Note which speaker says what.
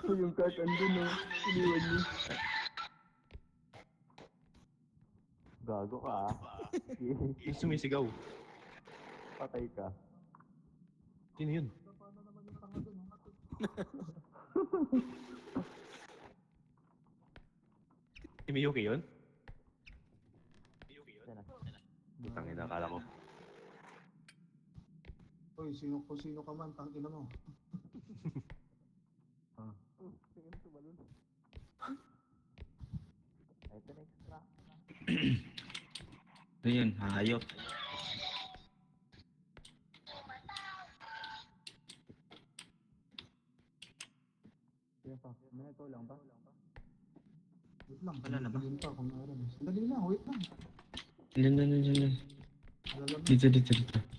Speaker 1: Yung cart andun o. Iniwan niyo. Gago ka ah.
Speaker 2: Yung sumisigaw.
Speaker 1: Patay ka.
Speaker 2: Sino yun? Si Miyuki yun? Putang ina, akala ko.
Speaker 3: Uy, sino ka man, tangina mo.
Speaker 1: Tingin tumalun. Ito na extra.
Speaker 4: Ayun, hayop.
Speaker 1: Sige pa. May ikaw lang ba?
Speaker 3: Wait lang,
Speaker 4: Wala na ba?
Speaker 3: piliin pa kung meron. Sandali lang, wait lang.
Speaker 4: Diyan.
Speaker 3: Alam mo,
Speaker 4: Dito.